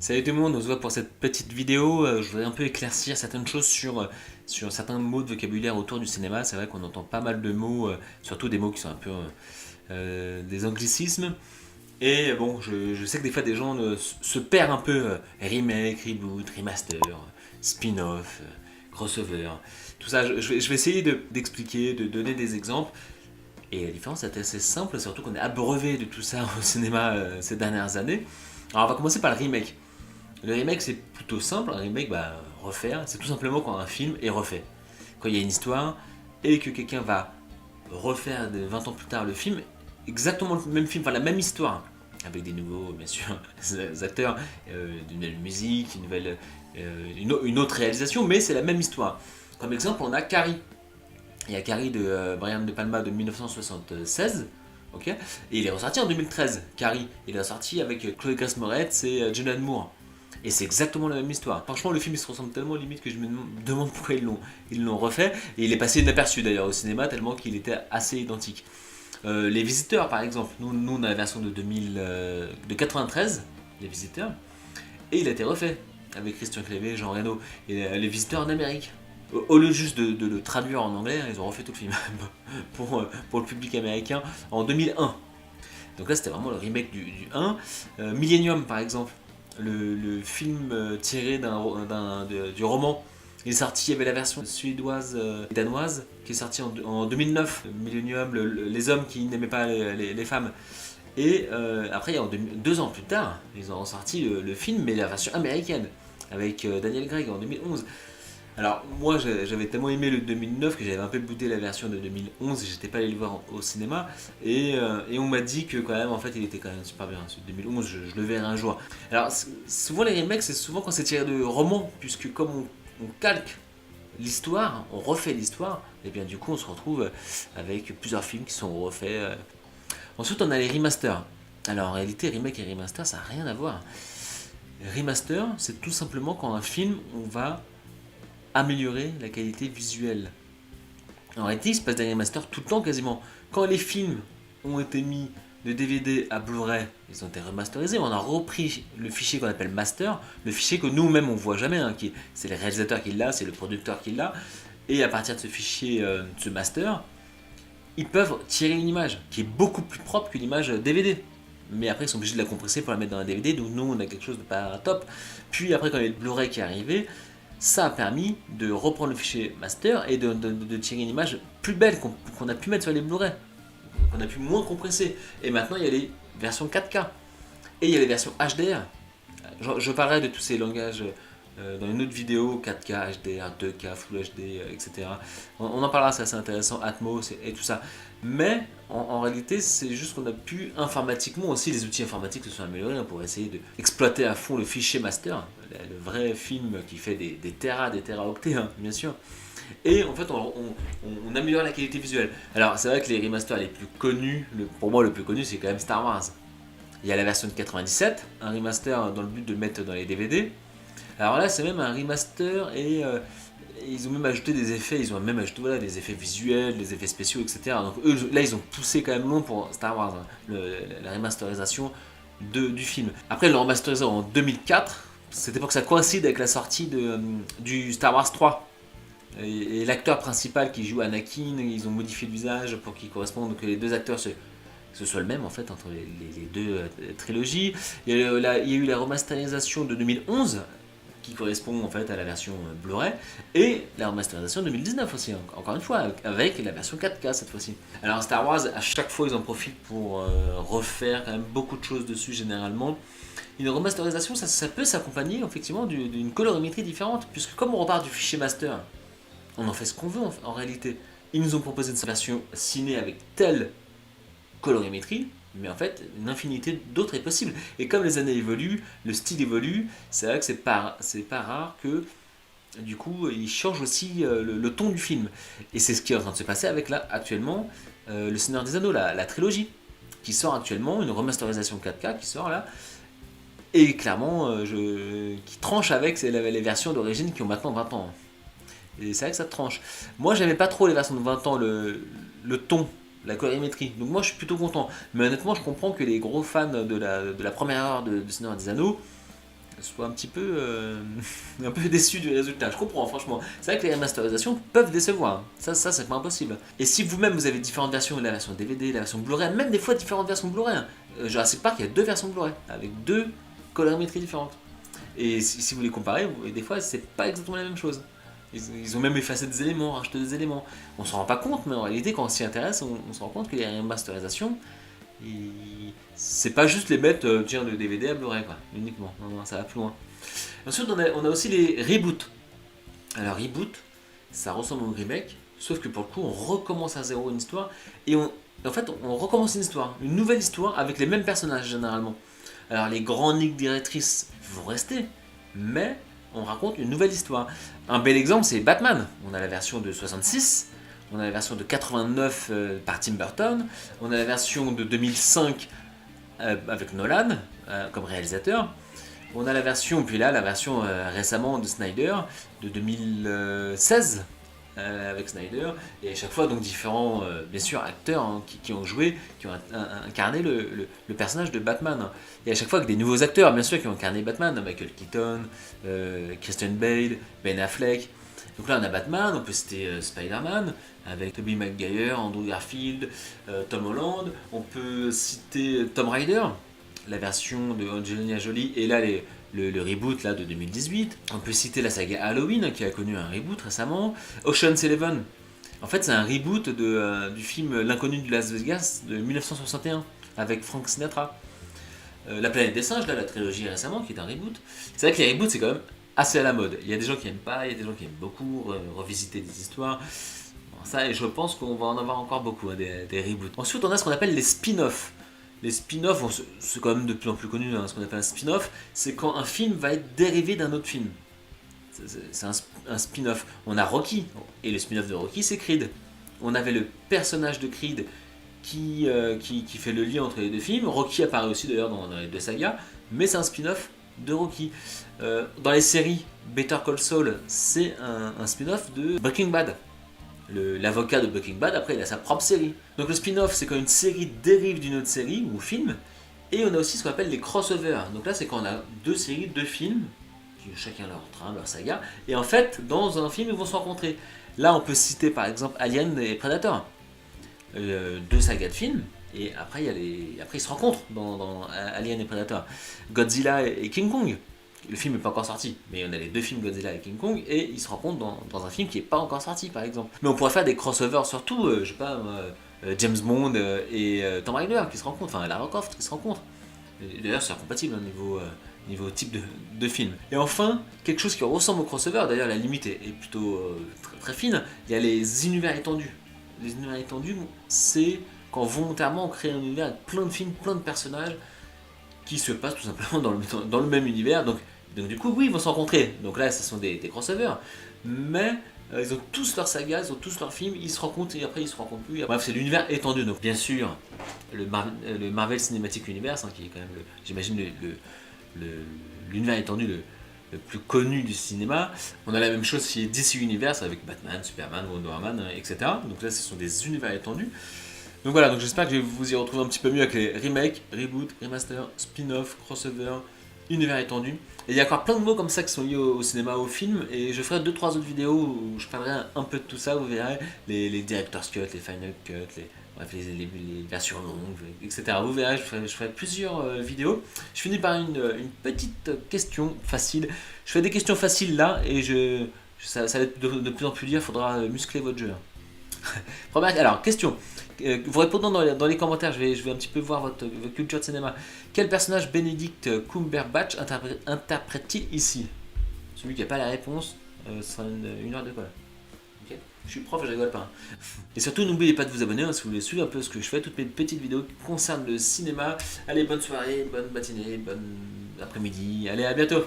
Salut tout le monde, on se voit pour cette petite vidéo. Je voudrais un peu éclaircir certaines choses sur certains mots de vocabulaire autour du cinéma. C'est vrai qu'on entend pas mal de mots, surtout des mots qui sont un peu des anglicismes. Et bon, je sais que des fois des gens se perdent un peu. Remake, reboot, remaster, spin-off, crossover. Tout ça, je vais essayer d'expliquer, de donner des exemples. Et la différence est assez simple, surtout qu'on est abreuvé de tout ça au cinéma ces dernières années. Alors on va commencer par le remake. Le remake, c'est plutôt simple. Un remake, refaire, c'est tout simplement quand un film est refait. Quand il y a une histoire et que quelqu'un va refaire 20 ans plus tard le film, exactement le même film, enfin la même histoire, avec des nouveaux, bien sûr, acteurs, une nouvelle musique, une autre réalisation, mais c'est la même histoire. Comme exemple, on a Carrie. Il y a Carrie de Brian De Palma de 1976. Ok, et il est ressorti en 2013, Carrie. Il est ressorti avec Chloé Grace Moretz et Julianne Moore. Et c'est exactement la même histoire. Franchement, le film il se ressemble tellement limite que je me demande pourquoi ils l'ont refait. Et il est passé inaperçu d'ailleurs au cinéma tellement qu'il était assez identique. Les Visiteurs par exemple, nous on a la version de 93, Les Visiteurs, et il a été refait avec Christian Clavier, Jean Reno et Les Visiteurs en Amérique. Au lieu juste de le traduire en anglais, ils ont refait tout le film pour le public américain en 2001. Donc là c'était vraiment le remake du 1. Millennium par exemple, le film tiré du roman. Il est sorti, il y avait la version suédoise et danoise qui est sortie en 2009, Millennium, les hommes qui n'aimaient pas les femmes. Et après, 2 ans plus tard, ils ont ressorti le film, mais la version américaine, avec Daniel Craig en 2011. Alors moi j'avais tellement aimé le 2009 que j'avais un peu boudé la version de 2011 et j'étais pas allé le voir au cinéma et on m'a dit que quand même en fait il était quand même super bien. Ce 2011 je le verrai un jour. Alors souvent les remakes c'est souvent quand c'est tiré de romans puisque comme on calque l'histoire, on refait l'histoire et bien du coup on se retrouve avec plusieurs films qui sont refaits. Ensuite on a les remasters. Alors en réalité remake et remaster ça n'a rien à voir. Remaster c'est tout simplement quand un film on va améliorer la qualité visuelle. En réalité, il se passe des remasters tout le temps quasiment. Quand les films ont été mis de DVD à Blu-ray, ils ont été remasterisés, on a repris le fichier qu'on appelle master, le fichier que nous-mêmes on voit jamais, hein, c'est le réalisateur qui l'a, c'est le producteur qui l'a, et à partir de ce fichier, de ce master, ils peuvent tirer une image qui est beaucoup plus propre que l'image DVD. Mais après, ils sont obligés de la compresser pour la mettre dans un DVD, donc nous, on a quelque chose de pas top. Puis après, quand il y a le Blu-ray qui est arrivé, ça a permis de reprendre le fichier master et de tirer une image plus belle qu'on a pu mettre sur les Blu-ray, qu'on a pu moins compresser. Et maintenant, il y a les versions 4K et il y a les versions HDR. Je parlerai de tous ces langages dans une autre vidéo, 4K, HDR, 2K, Full HD, etc. On en parlera, c'est assez intéressant, Atmos et tout ça. Mais en réalité, c'est juste qu'on a pu informatiquement aussi, les outils informatiques se sont améliorés pour essayer d'exploiter à fond le fichier master, le vrai film qui fait des des teraoctets, hein, bien sûr. Et en fait, on améliore la qualité visuelle. Alors, c'est vrai que les remasters les plus connus, pour moi le plus connu, c'est quand même Star Wars. Il y a la version de 97, un remaster dans le but de le mettre dans les DVD. Alors là, c'est même un remaster et ils ont même ajouté des effets, ils ont même ajouté voilà, des effets visuels, des effets spéciaux, etc. Donc eux, là, ils ont poussé quand même long pour Star Wars, hein, la remasterisation du film. Après, ils l'ont remasterisé en 2004, c'était pour que ça coïncide avec la sortie du Star Wars 3. Et l'acteur principal qui joue Anakin, ils ont modifié le visage pour qu'il corresponde, que les deux acteurs ce soit le même en fait entre les deux trilogies. Il y a eu la remasterisation de 2011 qui correspond en fait à la version Blu-ray et la remasterisation 2019 aussi, encore une fois, avec la version 4K cette fois-ci. Alors Star Wars, à chaque fois ils en profitent pour refaire quand même beaucoup de choses dessus généralement. Une remasterisation, ça peut s'accompagner effectivement d'une colorimétrie différente, puisque comme on repart du fichier master, on en fait ce qu'on veut en réalité. Ils nous ont proposé une version ciné avec telle colorimétrie, mais en fait, une infinité d'autres est possible. Et comme les années évoluent, le style évolue, c'est vrai que c'est pas rare que du coup, il change aussi le ton du film. Et c'est ce qui est en train de se passer avec là, actuellement, Le Seigneur des Anneaux, la trilogie, qui sort actuellement, une remasterisation 4K qui sort là, et clairement, qui tranche avec les versions d'origine qui ont maintenant 20 ans. Et c'est vrai que ça tranche. Moi, j'aimais pas trop les versions de 20 ans, le ton, la colorimétrie. Donc moi, je suis plutôt content. Mais honnêtement, je comprends que les gros fans de la première heure de Seigneur des Anneaux soient un petit peu, un peu déçus du résultat. Je comprends, franchement. C'est vrai que les remasterisations peuvent décevoir. Ça c'est pas impossible. Et si vous-même vous avez différentes versions, la version DVD, la version Blu-ray, même des fois différentes versions Blu-ray. Jurassic Park, il y a 2 versions Blu-ray avec 2 colorimétries différentes. Et si vous les comparez, des fois c'est pas exactement la même chose. Ils ont même effacé des éléments, rajouté des éléments. On s'en rend pas compte, mais en réalité, quand on s'y intéresse, on se rend compte que les remasterisations, c'est pas juste les mettre de DVD à Blu-ray, quoi, uniquement. Non, ça va plus loin. Ensuite, on a aussi les reboots. Alors, reboot, ça ressemble au remake, sauf que pour le coup, on recommence à zéro une histoire, et en fait, on recommence une nouvelle histoire avec les mêmes personnages généralement. Alors, les grandes lignes directrices vont rester, mais on raconte une nouvelle histoire. Un bel exemple, c'est Batman. On a la version de 66, on a la version de 89 par Tim Burton, on a la version de 2005 avec Nolan comme réalisateur, on a la version, puis là la version récemment de Snyder de 2016 avec Snyder, et à chaque fois donc différents bien sûr acteurs qui ont joué, qui ont incarné le personnage de Batman. Et à chaque fois que des nouveaux acteurs bien sûr qui ont incarné Batman, Michael Keaton, Christian Bale, Ben Affleck. Donc là on a Batman, on peut citer Spider-Man avec Tobey Maguire, Andrew Garfield, Tom Holland, on peut citer Tomb Raider, la version de Angelina Jolie, et là le reboot là, de 2018. On peut citer la saga Halloween qui a connu un reboot récemment. Ocean's Eleven, en fait c'est un reboot du film L'inconnu de Las Vegas de 1961 avec Frank Sinatra. La planète des singes, là, la trilogie récemment qui est un reboot. C'est vrai que les reboots c'est quand même assez à la mode. Il y a des gens qui aiment pas, il y a des gens qui aiment beaucoup revisiter des histoires. Ça, et je pense qu'on va en avoir encore beaucoup, hein, des reboots. Ensuite on a ce qu'on appelle les spin-offs. Les spin-offs, c'est quand même de plus en plus connu, hein, ce qu'on appelle un spin-off, c'est quand un film va être dérivé d'un autre film. C'est un spin-off. On a Rocky, et le spin-off de Rocky, c'est Creed. On avait le personnage de Creed qui fait le lien entre les 2 films. Rocky apparaît aussi d'ailleurs dans les 2 sagas, mais c'est un spin-off de Rocky. Dans les séries, Better Call Saul, c'est un spin-off de Breaking Bad. L'avocat de Breaking Bad, après il a sa propre série. Donc le spin-off, c'est quand une série dérive d'une autre série ou film. Et on a aussi ce qu'on appelle les crossovers. Donc là, c'est quand on a 2 séries, 2 films, qui ont chacun leur train, leur saga. Et en fait, dans un film, ils vont se rencontrer. Là, on peut citer par exemple Alien et Predator. 2 sagas de films. Et après, après ils se rencontrent dans Alien et Predator. Godzilla et King Kong. Le film n'est pas encore sorti, mais on a les 2 films Godzilla et King Kong, et ils se rencontrent dans un film qui n'est pas encore sorti, par exemple. Mais on pourrait faire des crossovers, surtout, je sais pas, James Bond et Tomb Raider qui se rencontrent, enfin Lara Croft qui se rencontrent. D'ailleurs, c'est incompatible au niveau type de film. Et enfin, quelque chose qui ressemble au crossover, d'ailleurs la limite est plutôt très, très fine, il y a les univers étendus. Les univers étendus, c'est quand volontairement on crée un univers avec plein de films, plein de personnages qui se passent tout simplement dans le même univers. Donc du coup, oui, ils vont se rencontrer. Donc là, ce sont des crossovers. Mais ils ont tous leur saga, ils ont tous leurs films, ils se rencontrent et après ils se rencontrent plus. Bref, c'est l'univers étendu. Donc bien sûr, le Marvel Cinematic Universe, hein, qui est quand même, j'imagine, l'univers étendu le plus connu du cinéma. On a la même chose chez DC Universe avec Batman, Superman, Wonder Woman, etc. Donc là, ce sont des univers étendus. Donc voilà, donc j'espère que je vais vous y retrouver un petit peu mieux avec les remakes, reboots, remaster, spin-off, crossover, univers étendu. Et il y a encore plein de mots comme ça qui sont liés au cinéma, au film, et je ferai 2-3 autres vidéos où je parlerai un peu de tout ça, vous verrez, les director's cut, les final cut, les versions longues, etc. Vous verrez, je ferai plusieurs vidéos. Je finis par une petite question facile. Je fais des questions faciles là, et ça va être de plus en plus dur, il faudra muscler votre jeu. Alors, question. Vous répondant dans les commentaires, je vais un petit peu voir votre culture de cinéma. Quel personnage Benedict Cumberbatch interprète-t-il ici? Celui qui n'a pas la réponse, ce sera une heure de colle. Okay. Je suis prof, je rigole pas. Et surtout, n'oubliez pas de vous abonner, hein, si vous voulez suivre un peu ce que je fais, toutes mes petites vidéos qui concernent le cinéma. Allez, bonne soirée, bonne matinée, bonne après-midi. Allez, à bientôt.